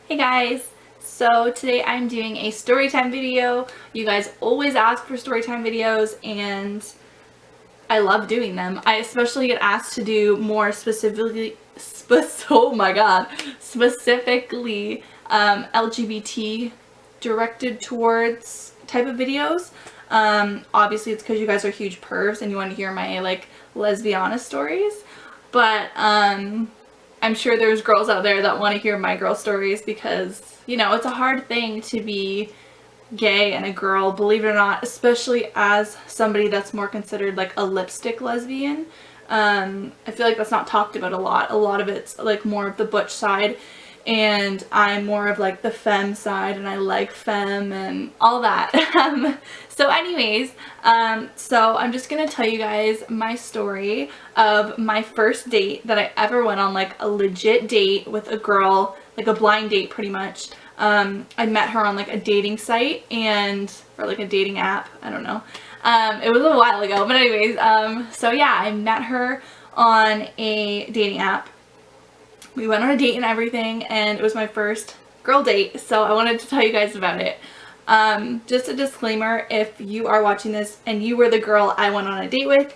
Hey guys! So today I'm doing a storytime video. You guys always ask for storytime videos and I love doing them. I especially get asked to do more specifically, specifically LGBT directed towards type of videos. Obviously it's because you guys are huge pervs and you want to hear my like lesbiana stories, but I'm sure there's girls out there that want to hear my girl stories because, you know, it's a hard thing to be gay and a girl, believe it or not, especially as somebody that's more considered like a lipstick lesbian. I feel like that's not talked about a lot. A lot of it's like more of the butch side, and I'm more of like the femme side, and I like femme and all that. So anyways, so I'm just gonna tell you guys my story of my first date that I ever went on, like a legit date with a girl, like a blind date pretty much. I met her on like a dating site or like a dating app, I don't know. It was a while ago, but anyways, so yeah, I met her on a dating app. We went on a date and everything, and it was my first girl date, so I wanted to tell you guys about it. Just a disclaimer, if you are watching this and you were the girl I went on a date with,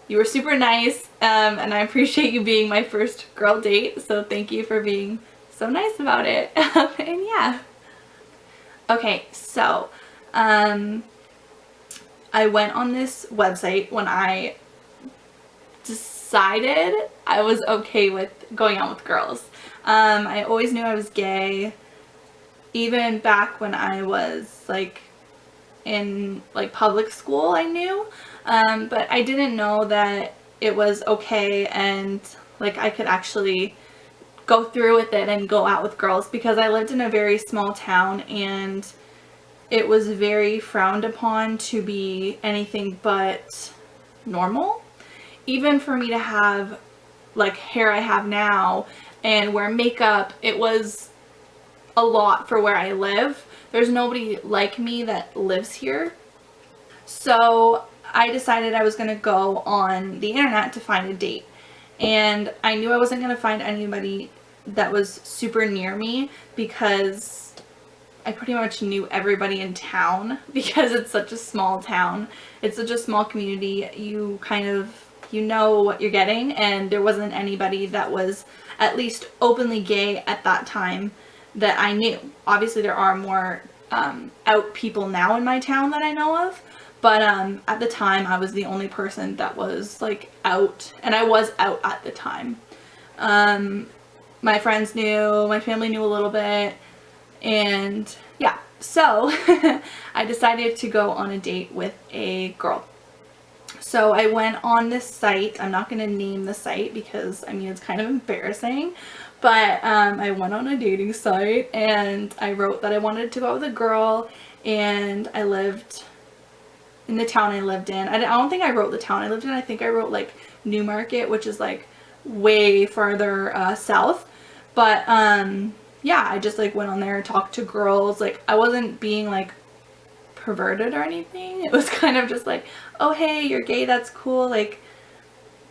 you were super nice, and I appreciate you being my first girl date, so thank you for being so nice about it. And yeah. Okay, so I went on this website when I decided I was okay with going out with girls. I always knew I was gay, even back when I was like in like public school I knew, but I didn't know that it was okay and like I could actually go through with it and go out with girls, because I lived in a very small town and it was very frowned upon to be anything but normal. Even for me to have like hair I have now and wear makeup, it was a lot for where I live. There's nobody like me that lives here. So I decided I was going to go on the internet to find a date. And I knew I wasn't going to find anybody that was super near me because I pretty much knew everybody in town, because it's such a small town. It's such a small community. You know what you're getting, and there wasn't anybody that was at least openly gay at that time that I knew. Obviously there are more out people now in my town that I know of, but at the time I was the only person that was like out, and I was out at the time. My friends knew, my family knew a little bit, and yeah, so I decided to go on a date with a girl. So I went on this site. I'm not going to name the site because, I mean, it's kind of embarrassing, but I went on a dating site and I wrote that I wanted to go out with a girl, and I lived in the town I lived in. I don't think I wrote the town I lived in. I think I wrote like Newmarket, which is like way farther south. But yeah, I just like went on there and talked to girls. Like I wasn't being like perverted or anything. It was kind of just like, oh hey, you're gay, that's cool, like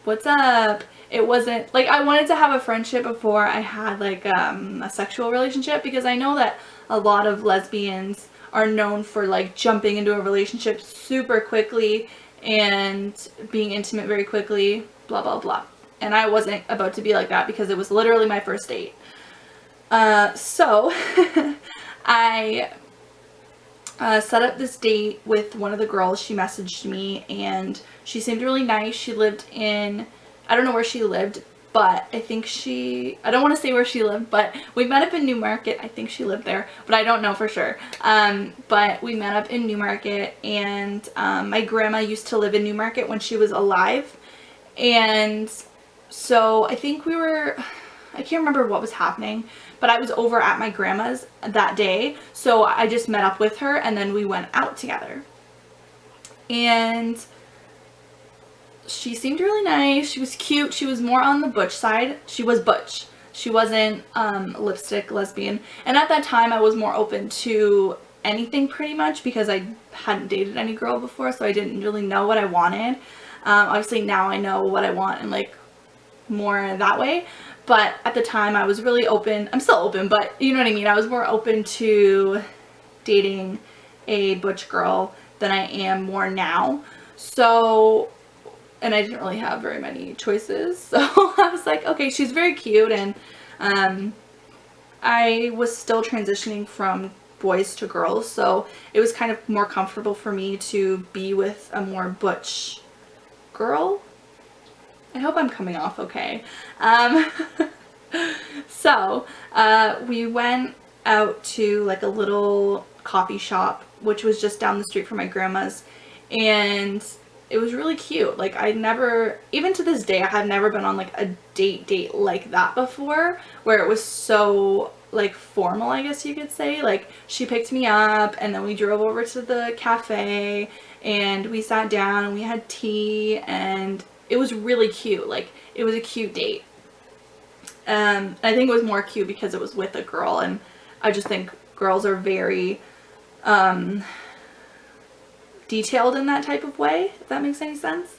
what's up. It wasn't like I wanted to have a friendship before I had like a sexual relationship, because I know that a lot of lesbians are known for like jumping into a relationship super quickly and being intimate very quickly, blah blah blah. And I wasn't about to be like that because it was literally my first date. So I set up this date with one of the girls. She messaged me and she seemed really nice. She lived in, I don't know where she lived, but I think I don't want to say where she lived, but we met up in Newmarket. I think she lived there, but I don't know for sure. But we met up in Newmarket, and my grandma used to live in Newmarket when she was alive. And so I think I can't remember what was happening, but I was over at my grandma's that day, so I just met up with her and then we went out together. And she seemed really nice. She was cute. She was more on the butch side. She was butch. She wasn't lipstick lesbian. And at that time I was more open to anything pretty much because I hadn't dated any girl before, so I didn't really know what I wanted. Obviously now I know what I want and like more that way, But at the time I was really open. I'm still open, but you know what I mean. I was more open to dating a butch girl than I am more now. So, and I didn't really have very many choices. So I was like, okay, she's very cute. And I was still transitioning from boys to girls. So it was kind of more comfortable for me to be with a more butch girl. I hope I'm coming off okay. So we went out to like a little coffee shop, which was just down the street from my grandma's, and it was really cute. Like I never, even to this day, I have never been on like a date like that before, where it was so like formal, I guess you could say. Like she picked me up and then we drove over to the cafe and we sat down and we had tea, and it was really cute. Like it was a cute date. I think it was more cute because it was with a girl, and I just think girls are very detailed in that type of way, if that makes any sense.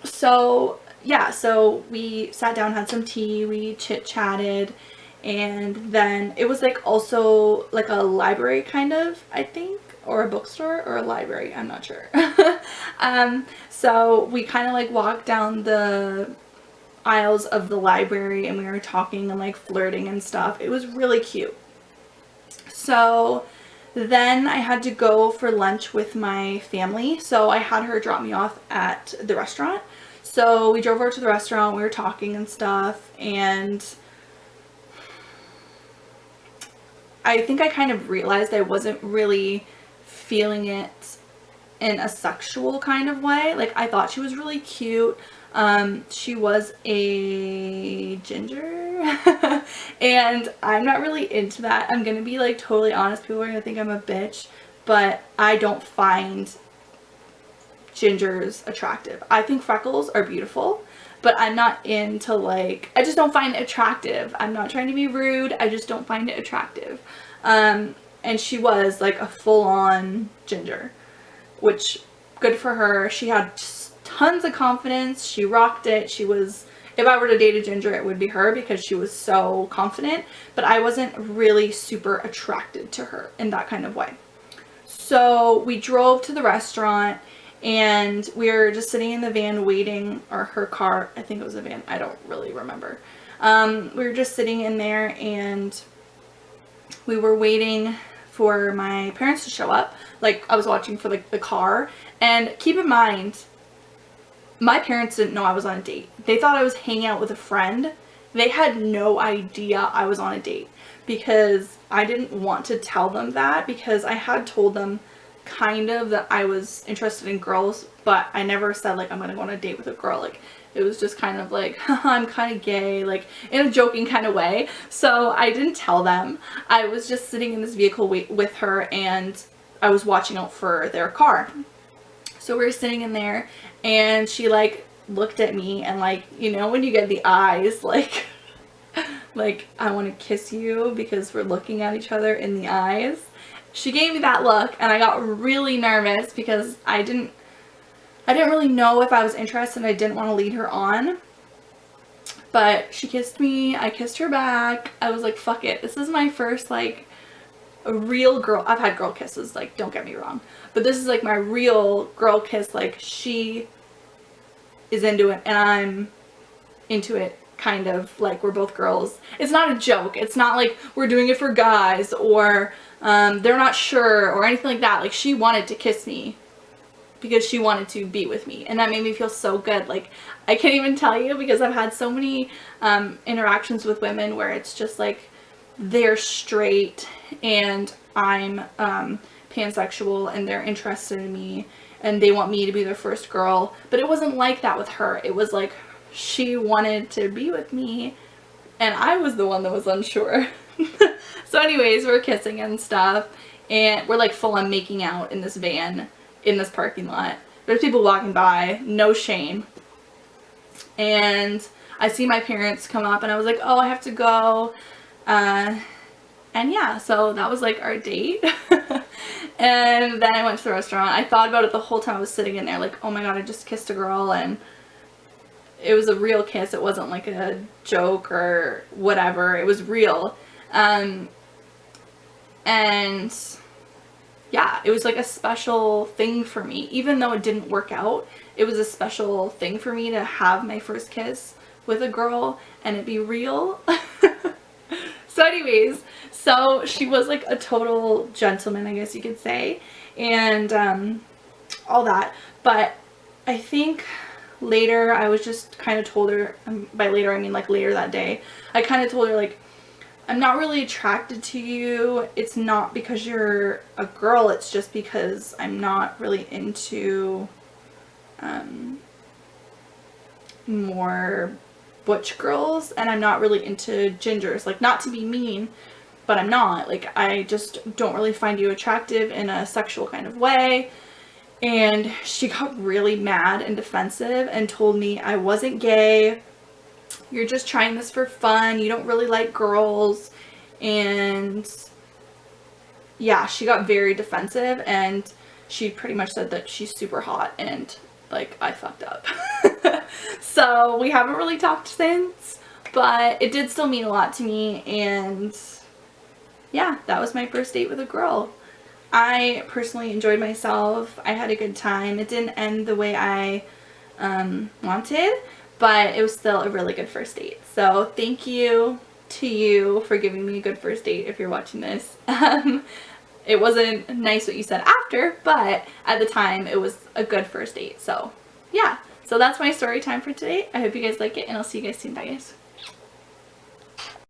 So yeah, so we sat down, had some tea, we chit-chatted, and then it was like also like a library kind of, I think, or a bookstore or a library, I'm not sure. So we kind of like walked down the aisles of the library and we were talking and like flirting and stuff. It was really cute. So then I had to go for lunch with my family, so I had her drop me off at the restaurant. So we drove over to the restaurant, we were talking and stuff, and I think I kind of realized I wasn't really feeling it in a sexual kind of way. Like I thought she was really cute. She was a ginger and I'm not really into that. I'm gonna be like totally honest. People are gonna think I'm a bitch, but I don't find gingers attractive. I think freckles are beautiful, but I'm not into like, I just don't find it attractive. I'm not trying to be rude. I just don't find it attractive. And she was like a full-on ginger, which good for her. She had tons of confidence. She rocked it. She was, if I were to date a ginger, it would be her because she was so confident, but I wasn't really super attracted to her in that kind of way. So we drove to the restaurant and we were just sitting in the van waiting, or her car, I think it was a van, I don't really remember. We were just sitting in there and we were waiting for my parents to show up. Like I was watching for like the car, and keep in mind, my parents didn't know I was on a date. They thought I was hanging out with a friend. They had no idea I was on a date because I didn't want to tell them that, because I had told them kind of that I was interested in girls, but I never said like I'm gonna go on a date with a girl. Like it was just kind of like, I'm kind of gay, like in a joking kind of way. So I didn't tell them. I was just sitting in this vehicle with her and I was watching out for their car. So we were sitting in there and she like looked at me and like, you know, when you get the eyes like like I want to kiss you because we're looking at each other in the eyes. She gave me that look and I got really nervous because I didn't really know if I was interested and I didn't want to lead her on. But she kissed me, I kissed her back. I was like, fuck it. This is my first like a real girl. I've had girl kisses, like don't get me wrong, but this is like my real girl kiss. Like she is into it and I'm into it, kind of like we're both girls. It's not a joke. It's not like we're doing it for guys or they're not sure or anything like that. Like she wanted to kiss me because she wanted to be with me, and that made me feel so good. Like I can't even tell you, because I've had so many interactions with women where it's just like they're straight and I'm pansexual and they're interested in me and they want me to be their first girl, but it wasn't like that with her. It was like she wanted to be with me and I was the one that was unsure. So anyways, we're kissing and stuff and we're like full on making out in this van in this parking lot. There's people walking by, no shame. And I see my parents come up and I was like, oh, I have to go. And yeah, so that was like our date. And then I went to the restaurant. I thought about it the whole time I was sitting in there, like, oh my god, I just kissed a girl and it was a real kiss. It wasn't like a joke or whatever. It was real. And yeah, it was like a special thing for me. Even though it didn't work out, it was a special thing for me to have my first kiss with a girl and it be real. So anyways, so she was like a total gentleman, I guess you could say, and all that. But I think later I was just kind of told her, by later I mean like later that day, I kind of told her like, I'm not really attracted to you. It's not because you're a girl, it's just because I'm not really into more butch girls, and I'm not really into gingers. Like, not to be mean, but I'm not. Like, I just don't really find you attractive in a sexual kind of way. And she got really mad and defensive and told me I wasn't gay. You're just trying this for fun. You don't really like girls. And yeah, she got very defensive, and she pretty much said that she's super hot, and like, I fucked up. So we haven't really talked since, but it did still mean a lot to me. And yeah, that was my first date with a girl. I personally enjoyed myself. I had a good time. It didn't end the way I wanted, but it was still a really good first date. So thank you to you for giving me a good first date if you're watching this. It wasn't nice what you said after, but at the time it was a good first date. So yeah, so that's my story time for today. I hope you guys like it, and I'll see you guys soon. Bye guys.